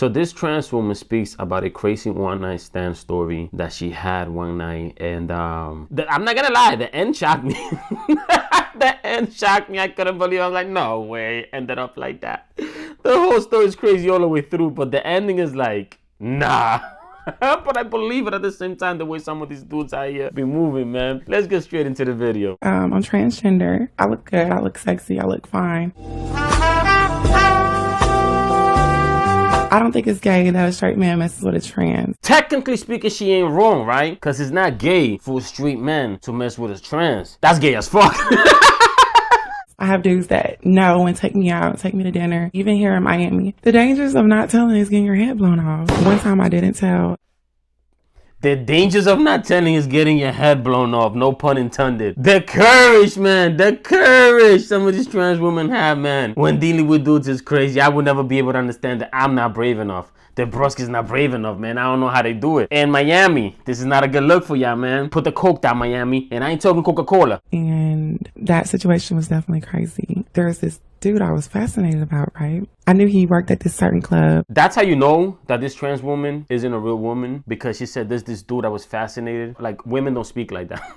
So this trans woman speaks about a crazy one-night stand story that she had one night, and I'm not gonna lie, the end shocked me. The end shocked me. I couldn't believe it. I was like, no way, ended up like that. The whole story is crazy all the way through, but the ending is like, nah. But I believe it at the same time, the way some of these dudes out here be moving, man. Let's get straight into the video. I'm transgender. I look good. I look sexy. I look fine. I don't think it's gay that a straight man messes with a trans. Technically speaking, she ain't wrong, right? Because it's not gay for a straight man to mess with a trans. That's gay as fuck. I have dudes that know and take me out, take me to dinner, even here in Miami. The dangers of not telling is getting your head blown off. One time I didn't tell. The dangers of not telling is getting your head blown off, no pun intended. The courage, man, the courage some of these trans women have, man. When dealing with dudes is crazy. I would never be able to understand that. I'm not brave enough. The Broskees not brave enough, man. I don't know how they do it. And Miami, this is not a good look for y'all, man. Put the coke down, Miami. And I ain't talking Coca-Cola. And that situation was definitely crazy. There's this dude I was fascinated about, right? I knew he worked at this certain club. That's how you know that this trans woman isn't a real woman, because she said there's this dude I was fascinated. Like, women don't speak like that.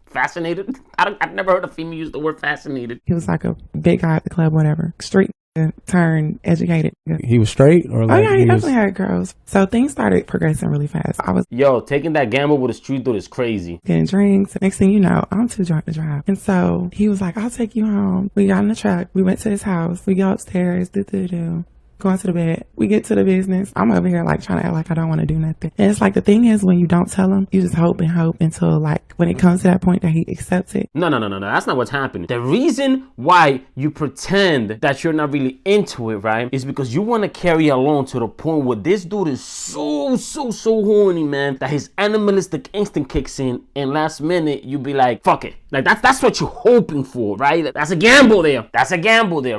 Fascinated? I've never heard a female use the word fascinated. He was like a big guy at the club, whatever. Street turned educated. He was straight, or like? Oh yeah, he definitely had girls. So things started progressing really fast. I was taking that gamble with a street dude is crazy. Getting drinks. Next thing you know, I'm too drunk to drive. And so he was like, I'll take you home. We got in the truck. We went to his house. We go upstairs. Going to the bed. We get to the business. I'm over here like trying to act like I don't want to do nothing. And it's like, the thing is, when you don't tell him, you just hope and hope until like when it comes to that point that he accepts it. No. That's not what's happening. The reason why you pretend that you're not really into it, right, is because you want to carry along to the point where this dude is so horny, man, that his animalistic instinct kicks in, and last minute you be like, fuck it. Like that's what you're hoping for, right? That's a gamble there.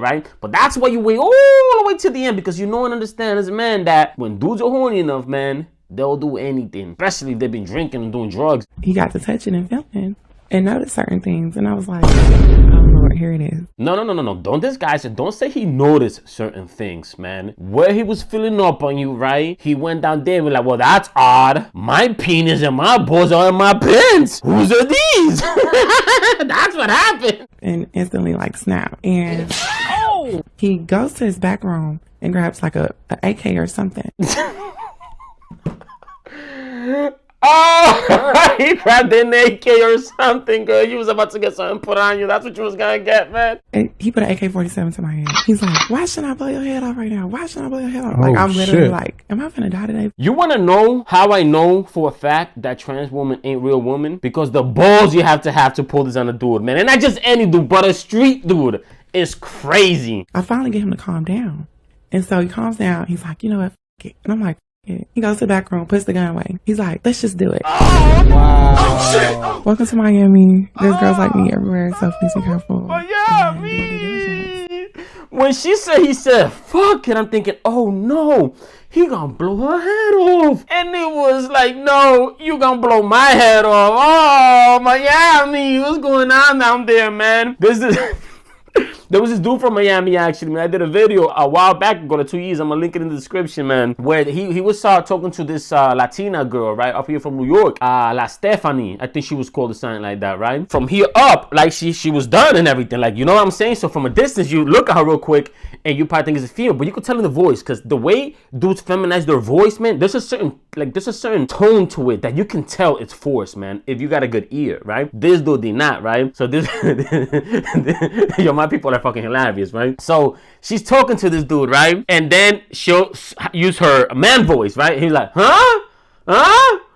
Right? But that's why you wait all the way to the end, because you know and understand as a man that when dudes are horny enough, man, they'll do anything, especially if they've been drinking and doing drugs. He got to touching and feeling and noticed certain things, and I was like, oh Lord, here it is. No. Don't say he noticed certain things, man. Where he was filling up on you, right? He went down there and was like, well, that's odd. My penis and my balls are in my pants. Whose are these? That's what happened. And instantly like snap. And he goes to his back room and grabs like a AK or something. Oh, he grabbed an AK or something, girl. You was about to get something put on you. That's what you was gonna get, man. And he put an AK-47 to my head. He's like, why shouldn't I blow your head off right now? Why shouldn't I blow your head off? Like, I'm literally like, am I gonna die today? You wanna know how I know for a fact that trans woman ain't real woman? Because the balls you have to pull this on a dude, man. And not just any dude, but a street dude. It's crazy. I finally get him to calm down. And so he calms down. He's like, you know what? F it. And I'm like, yeah. He goes to the back room, puts the gun away. He's like, let's just do it. Oh, wow. Oh, shit. Welcome to Miami. There's girls like me everywhere, so please be careful. Oh, yeah, me. When he said, fuck it, I'm thinking, oh, no. He gonna blow her head off. And it was like, no, you gonna blow my head off. Oh, Miami, what's going on down there, man? There was this dude from Miami, actually, man. I did a video a while back ago, to 2 years. I'm gonna link it in the description, man. Where he was talking to this Latina girl, right, up here from New York, La Stephanie, I think she was called or something like that, right? From here up, like she was done and everything, like, you know what I'm saying? So from a distance, you look at her real quick, and you probably think it's a female, but you could tell in the voice, because the way dudes feminize their voice, man, there's a certain tone to it that you can tell it's forced, man, if you got a good ear, right? This dude did not, right? So this, yo, my people are fucking hilarious, right? So she's talking to this dude, right? And then she'll use her man voice, right? He's like, huh?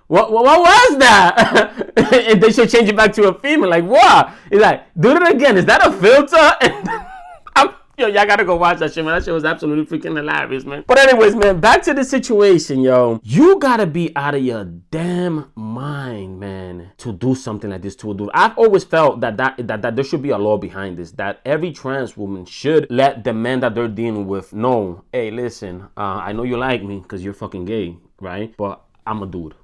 What was that? And then she'll change it back to a female, like, what? He's like, do it again. Is that a filter? Yo, y'all gotta go watch that shit, man. That shit was absolutely freaking hilarious, man. But anyways, man, back to the situation, yo. You gotta be out of your damn mind, man, to do something like this to a dude. I've always felt that there should be a law behind this, that every trans woman should let the men that they're dealing with know, hey, listen, I know you like me because you're fucking gay, right? But I'm a dude.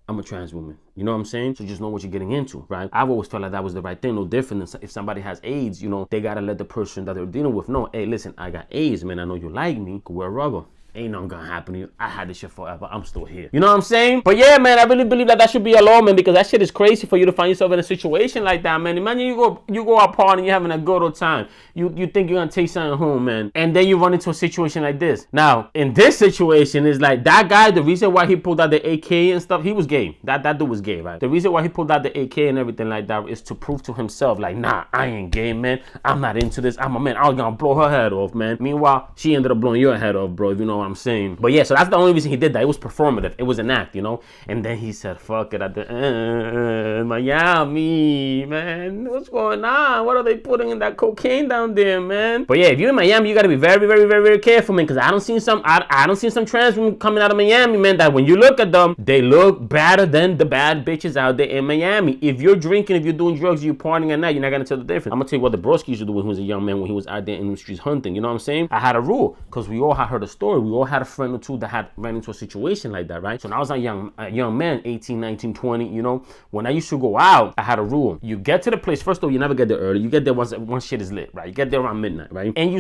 I'm a trans woman. You know what I'm saying? So just know what you're getting into, right? I've always felt like that was the right thing. No different than if somebody has AIDS, they gotta let the person that they're dealing with know, hey, listen, I got AIDS, man. I know you like me. Wear rubber. ain't nothing gonna happen to you. I had this shit forever. I'm still here. You know what I'm saying? But yeah, man, I really believe that should be a law, man, because that shit is crazy for you to find yourself in a situation like that, man. Imagine you go out partying, you're having a good old time. You think you're gonna take something home, man, and then you run into a situation like this. Now, in this situation, is like that guy. The reason why he pulled out the AK and stuff, he was gay. That dude was gay, right? The reason why he pulled out the AK and everything like that is to prove to himself, like, nah, I ain't gay, man. I'm not into this. I'm a man. I was gonna blow her head off, man. Meanwhile, she ended up blowing your head off, bro. If you know what I'm saying. But yeah, so that's the only reason he did that. It was performative. It was an act, you know. And then he said, "Fuck it," at the end. Miami, man. What's going on? What are they putting in that cocaine down there, man? But yeah, if you're in Miami, you gotta be very, very, very, very careful, man. Because I don't see some trans women coming out of Miami, man. That when you look at them, they look better than the bad bitches out there in Miami. If you're drinking, if you're doing drugs, you're partying at night, you're not gonna tell the difference. I'm gonna tell you what the Broskees used to do when he was a young man, when he was out there in the streets hunting. You know what I'm saying? I had a rule, because we all had heard a story. We all had a friend or two that had ran into a situation like that, right? So when I was a young man, 18, 19, 20, you know, when I used to go out, I had a rule. You get to the place, first of all, you never get there early. You get there once shit is lit, right? You get there around midnight, right? And you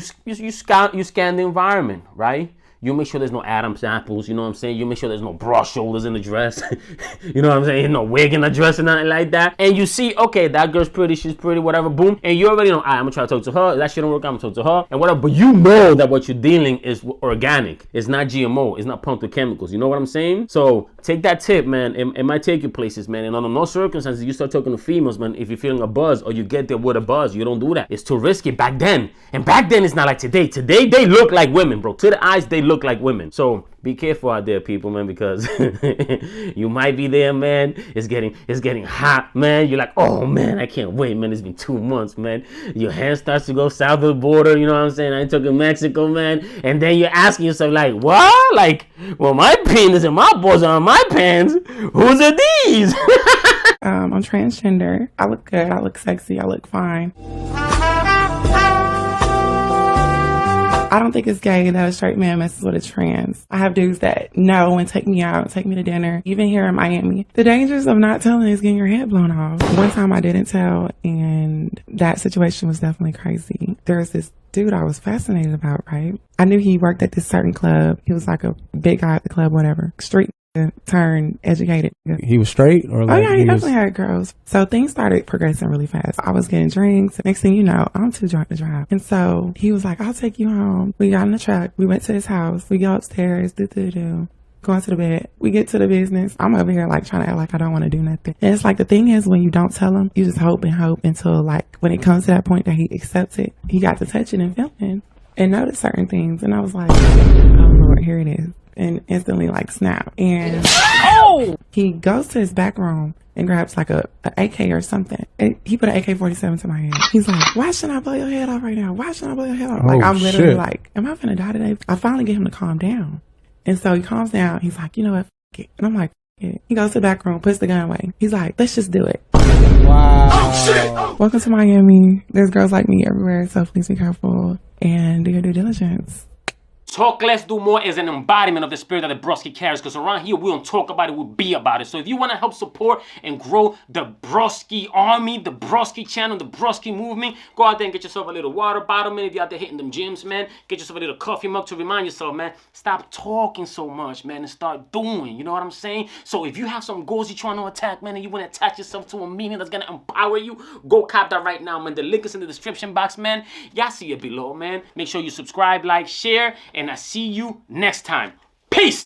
scan the environment, right? You make sure there's no Adam's apples, you know what I'm saying? You make sure there's no broad shoulders in the dress. You know what I'm saying? No wig in the dress or nothing like that. And you see, okay, that girl's pretty, she's pretty, whatever, boom. And you already know, I'm gonna try to talk to her. If that shit don't work, I'm gonna talk to her and whatever. But you know that what you're dealing is organic. It's not GMO. It's not pumped with chemicals. You know what I'm saying? So take that tip, man. It might take you places, man. And under no circumstances, you start talking to females, man, if you're feeling a buzz or you get there with a buzz, you don't do that. It's too risky back then. And back then, it's not like today. Today, they look like women, bro. To the eyes, they look like women. So be careful out there, people, man, because you might be there, man. It's getting hot, man. You're like, oh man, I can't wait, man. It's been 2 months, man. Your hand starts to go south of the border, you know what I'm saying? I ain't talking Mexico, man. And then you're asking yourself, like, what? Like, well, my penis and my balls are on my pants. Whose are these? I'm transgender. I look good. I look sexy. I look fine. I don't think it's gay that a straight man messes with a trans. I have dudes that know and take me out, take me to dinner, even here in Miami. The dangers of not telling is getting your head blown off. One time I didn't tell, and that situation was definitely crazy. There's this dude I was fascinated about, right? I knew he worked at this certain club. He was like a big guy at the club, whatever. Street turn educated. He was straight, or like? Oh yeah, he definitely had girls. So things started progressing really fast. I was getting drinks. Next thing you know, I'm too drunk to drive. And so he was like, "I'll take you home." We got in the truck. We went to his house. We go upstairs. Going to the bed. We get to the business. I'm over here like trying to act like I don't want to do nothing. And it's like, the thing is, when you don't tell him, you just hope and hope until like when it comes to that point that he accepts it, he got to touching and feeling and notice certain things. And I was like, oh Lord, here it is. And instantly like snap. And he goes to his back room and grabs like a AK or something. And he put an AK-47 to my hand. He's like, "Why shouldn't I blow your head off right now? Why shouldn't I blow your head off?" Like, I'm literally like, am I finna die today? I finally get him to calm down. And so he calms down. He's like, "You know what? F it." And I'm like, F it. He goes to the back room, puts the gun away. He's like, "Let's just do it." Wow. Oh, shit. Welcome to Miami. There's girls like me everywhere, so please be careful and do your due diligence. Talk less, do more is an embodiment of the spirit that the Broskee carries, because around here we don't talk about it, we be about it. So if you want to help support and grow the Broskee army, the Broskee channel, the Broskee movement, go out there and get yourself a little water bottle, man. If you're out there hitting them gyms, man, get yourself a little coffee mug to remind yourself, man, stop talking so much, man, and start doing. You know what I'm saying? So if you have some goals you're trying to attack, man, and you want to attach yourself to a meaning that's going to empower you, go cop that right now, man. The link is in the description box, man. Y'all see it below, man. Make sure you subscribe, like, share, and I see you next time. Peace!